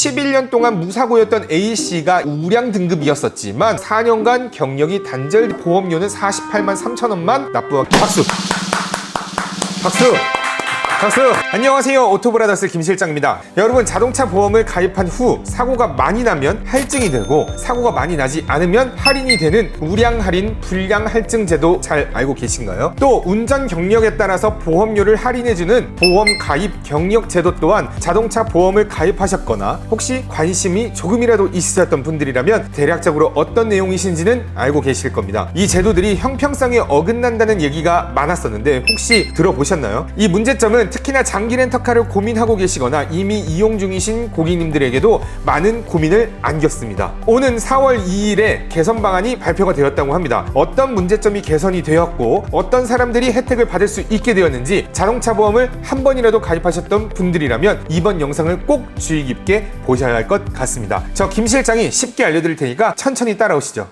11년 동안 무사고였던 A씨가 우량 등급이었었지만 4년간 경력이 단절, 보험료는 48만 3천 원만 납부하기. 박수! 박수! 박수! 안녕하세요, 오토브라더스 김실장입니다. 여러분, 자동차 보험을 가입한 후 사고가 많이 나면 할증이 되고, 사고가 많이 나지 않으면 할인이 되는 우량 할인, 불량 할증 제도 잘 알고 계신가요? 또 운전 경력에 따라서 보험료를 할인해주는 보험 가입 경력 제도 또한 자동차 보험을 가입하셨거나 혹시 관심이 조금이라도 있으셨던 분들이라면 대략적으로 어떤 내용이신지는 알고 계실 겁니다. 이 제도들이 형평성에 어긋난다는 얘기가 많았었는데 혹시 들어보셨나요? 이 문제점은 특히나 장기 렌터카를 고민하고 계시거나 이미 이용 중이신 고객님들에게도 많은 고민을 안겼습니다. 오는 4월 2일에 개선 방안이 발표가 되었다고 합니다. 어떤 문제점이 개선이 되었고 어떤 사람들이 혜택을 받을 수 있게 되었는지, 자동차 보험을 한 번이라도 가입하셨던 분들이라면 이번 영상을 꼭 주의 깊게 보셔야 할 것 같습니다. 저 김 실장이 쉽게 알려드릴 테니까 천천히 따라오시죠.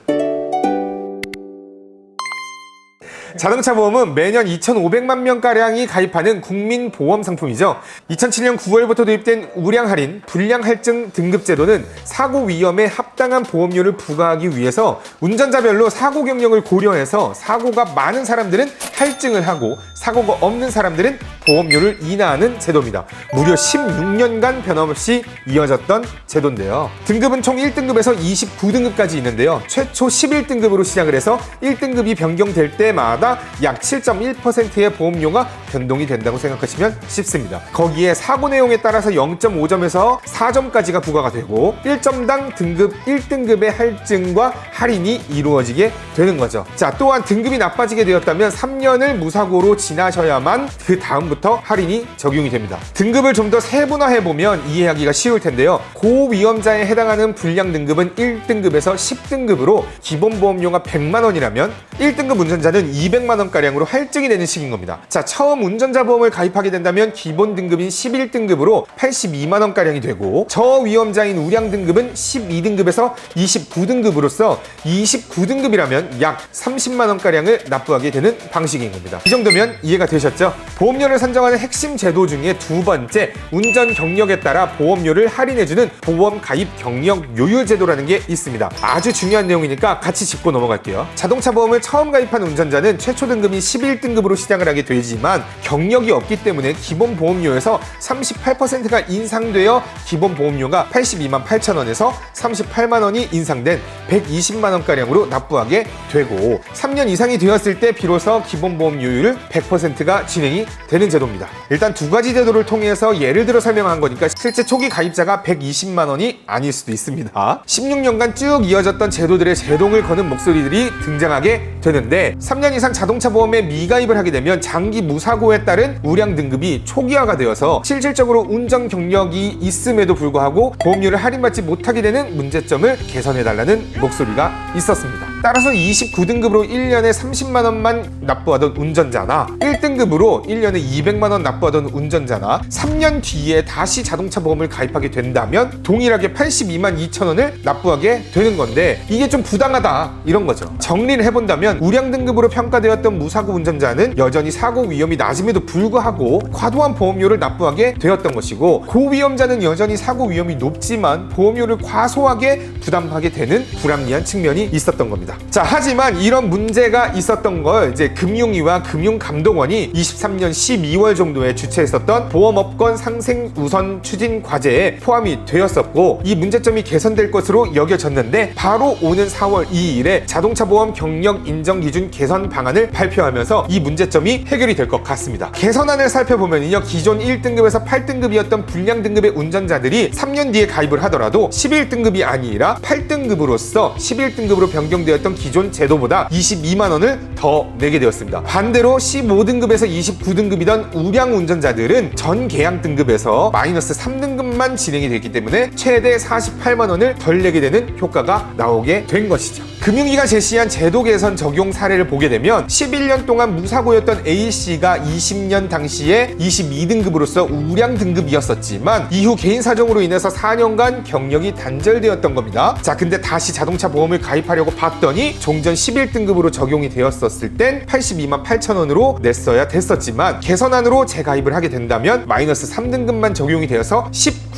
자동차 보험은 매년 2,500만 명가량이 가입하는 국민보험 상품이죠. 2007년 9월부터 도입된 우량 할인, 불량 할증 등급제도는 사고 위험에 합당한 보험료를 부과하기 위해서 운전자별로 사고 경력을 고려해서 사고가 많은 사람들은 할증을 하고 사고가 없는 사람들은 보험료를 인하하는 제도입니다. 무려 16년간 변함없이 이어졌던 제도인데요. 등급은 총 1등급에서 29등급까지 있는데요. 최초 11등급으로 시작을 해서 1등급이 변경될 때마다 약 7.1%의 보험료가 변동이 된다고 생각하시면 쉽습니다. 거기에 사고 내용에 따라서 0.5점에서 4점까지가 부과가 되고 1점당 등급 1등급의 할증과 할인이 이루어지게 되는 거죠. 자, 또한 등급이 나빠지게 되었다면 3년을 무사고로 지나셔야만 그 다음부터 할인이 적용이 됩니다. 등급을 좀 더 세분화해보면 이해하기가 쉬울 텐데요. 고위험자에 해당하는 불량 등급은 1등급에서 10등급으로 기본 보험료가 100만 원이라면 1등급 운전자는 200만 원가량으로 할증이 되는 식인 겁니다. 자, 처음 운전자 보험을 가입하게 된다면 기본 등급인 11등급으로 82만 원가량이 되고, 저위험자인 우량 등급은 12등급에서 29등급으로서 29등급이라면 약 30만 원가량을 납부하게 되는 방식인 겁니다. 이 정도면 이해가 되셨죠? 보험료를 산정하는 핵심 제도 중에 두 번째, 운전 경력에 따라 보험료를 할인해주는 보험 가입 경력 요율 제도라는 게 있습니다. 아주 중요한 내용이니까 같이 짚고 넘어갈게요. 자동차 보험을 처음 가입한 운전자는 최초 등급인 11등급으로 시작을 하게 되지만 경력이 없기 때문에 기본 보험료에서 38%가 인상되어 기본 보험료가 82만 8천 원에서 38만 원이 인상된 120만 원가량으로 납부하게 되고, 3년 이상이 되었을 때 비로소 기본 보험료율 100%가 진행이 되는 제도입니다. 일단 두 가지 제도를 통해서 예를 들어 설명한 거니까 실제 초기 가입자가 120만 원이 아닐 수도 있습니다. 16년간 쭉 이어졌던 제도들의 제동을 거는 목소리들이 등장하게 되는데, 3년 이상 자동차 보험에 미가입을 하게 되면 장기 무사고에 따른 우량 등급이 초기화가 되어서 실질적으로 운전 경력이 있음에도 불구하고 보험료를 할인받지 못하게 되는 문제점을 개선해달라는 목소리가 있었습니다. 따라서 29등급으로 1년에 30만 원만 납부하던 운전자나 1등급으로 1년에 200만 원 납부하던 운전자나 3년 뒤에 다시 자동차 보험을 가입하게 된다면 동일하게 82만 2천 원을 납부하게 되는 건데, 이게 좀 부당하다 이런 거죠. 정리를 해본다면 우량 등급으로 평가되었던 무사고 운전자는 여전히 사고 위험이 낮음에도 불구하고 과도한 보험료를 납부하게 되었던 것이고, 고위험자는 여전히 사고 위험이 높지만 보험료를 과소하게 부담하게 되는 불합리한 측면이 있었던 겁니다. 자, 하지만 이런 문제가 있었던 걸 이제 금융위와 금융감독원이 23년 12월 정도에 주최했었던 보험업권 상생 우선 추진 과제에 포함이 되었었고, 이 문제점이 개선될 것으로 여겨졌는데 바로 오는 4월 2일에 자동차 보험 경력 인정 기준 개선 방안을 발표하면서 이 문제점이 해결이 될 것 같습니다. 개선안을 살펴보면요, 기존 1등급에서 8등급이었던 불량 등급의 운전자들이 3년 뒤에 가입을 하더라도 11등급이 아니라 8등급으로서 11등급으로 변경되었던 기존 제도보다 22만 원을 더 내게 되었습니다. 반대로 15등급에서 29등급이던 우량 운전자들은 전 계약 등급에서 마이너스 3등급만 진행이 됐기 때문에 최대 48만 원을 덜 내게 되는 효과가 나오게 된 것이죠. 금융위가 제시한 제도 개선 적용 사례를 보게 되면 11년 동안 무사고였던 A씨가 20년 당시에 22등급으로서 우량 등급이었었지만 이후 개인 사정으로 인해서 4년간 경력이 단절되었던 겁니다. 자, 근데 다시 자동차 보험을 가입하려고 봤더니 종전 11등급으로 적용이 되었었을 땐 82만 8천 원으로 냈어야 됐었지만 개선안으로 재가입을 하게 된다면 마이너스 3등급만 적용이 되어서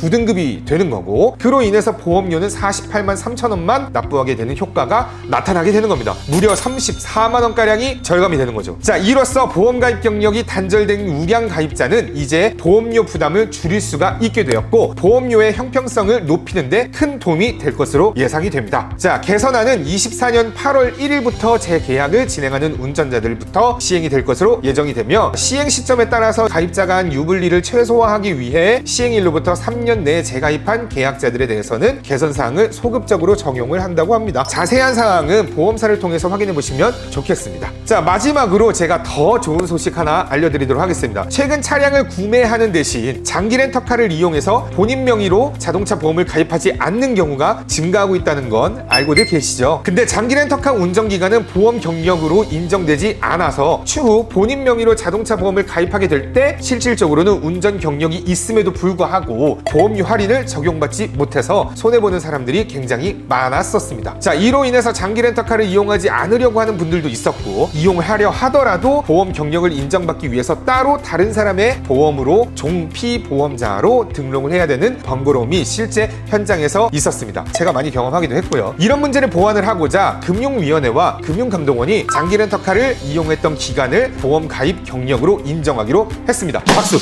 9등급이 되는 거고, 그로 인해서 보험료는 48만 3천 원만 납부하게 되는 효과가 나타나게 되는 겁니다. 무려 34만 원가량이 절감이 되는 거죠. 자, 이로써 보험 가입 경력이 단절된 우량 가입자는 이제 보험료 부담을 줄일 수가 있게 되었고, 보험료의 형평성을 높이는데 큰 도움이 될 것으로 예상이 됩니다. 자, 개선안은 24년 8월 1일부터 재계약을 진행하는 운전자들부터 시행이 될 것으로 예정이 되며, 시행 시점에 따라서 가입자 간 유불리를 최소화하기 위해 시행일로부터 3년 내에 재가입한 계약자들에 대해서는 개선사항을 소급적으로 적용을 한다고 합니다. 자세한 사항은 보험사를 통해서 확인해 보시면 좋겠습니다. 자, 마지막으로 제가 더 좋은 소식 하나 알려드리도록 하겠습니다. 최근 차량을 구매하는 대신 장기 렌터카를 이용해서 본인 명의로 자동차 보험을 가입하지 않는 경우가 증가하고 있다는 건 알고들 계시죠? 근데 장기 렌터카 운전기간은 보험 경력으로 인정되지 않아서 추후 본인 명의로 자동차 보험을 가입하게 될 때 실질적으로는 운전 경력이 있음에도 불구하고 보험료 할인을 적용받지 못해서 손해보는 사람들이 굉장히 많았었습니다. 자, 이로 인해서 장기 렌터카를 이용하지 않으려고 하는 분들도 있었고, 이용하려 하더라도 보험 경력을 인정받기 위해서 따로 다른 사람의 보험으로 종피보험자로 등록을 해야 되는 번거로움이 실제 현장에서 있었습니다. 제가 많이 경험하기도 했고요. 이런 문제를 보완을 하고자 금융위원회와 금융감독원이 장기 렌터카를 이용했던 기간을 보험 가입 경력으로 인정하기로 했습니다. 박수!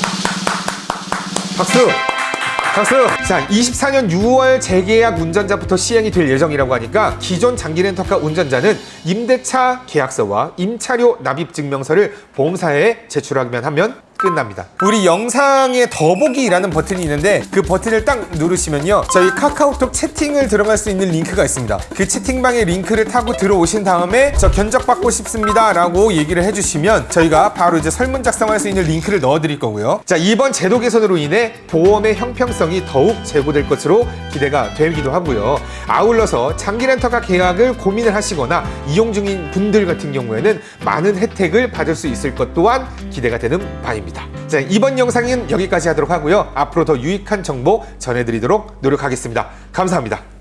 박수! 박수! 자, 24년 6월 재계약 운전자부터 시행이 될 예정이라고 하니까 기존 장기 렌터카 운전자는 임대차 계약서와 임차료 납입 증명서를 보험사에 제출하기만 하면 끝납니다. 우리 영상에 더보기라는 버튼이 있는데 그 버튼을 딱 누르시면요, 저희 카카오톡 채팅을 들어갈 수 있는 링크가 있습니다. 그 채팅방에 링크를 타고 들어오신 다음에 저 견적받고 싶습니다 라고 얘기를 해주시면 저희가 바로 이제 설문 작성할 수 있는 링크를 넣어드릴 거고요. 자, 이번 제도 개선으로 인해 보험의 형평성이 더욱 제고될 것으로 기대가 되기도 하고요. 아울러서 장기 렌터카 계약을 고민을 하시거나 이용 중인 분들 같은 경우에는 많은 혜택을 받을 수 있을 것 또한 기대가 되는 바입니다. 자, 이번 영상은 여기까지 하도록 하고요. 앞으로 더 유익한 정보 전해드리도록 노력하겠습니다. 감사합니다.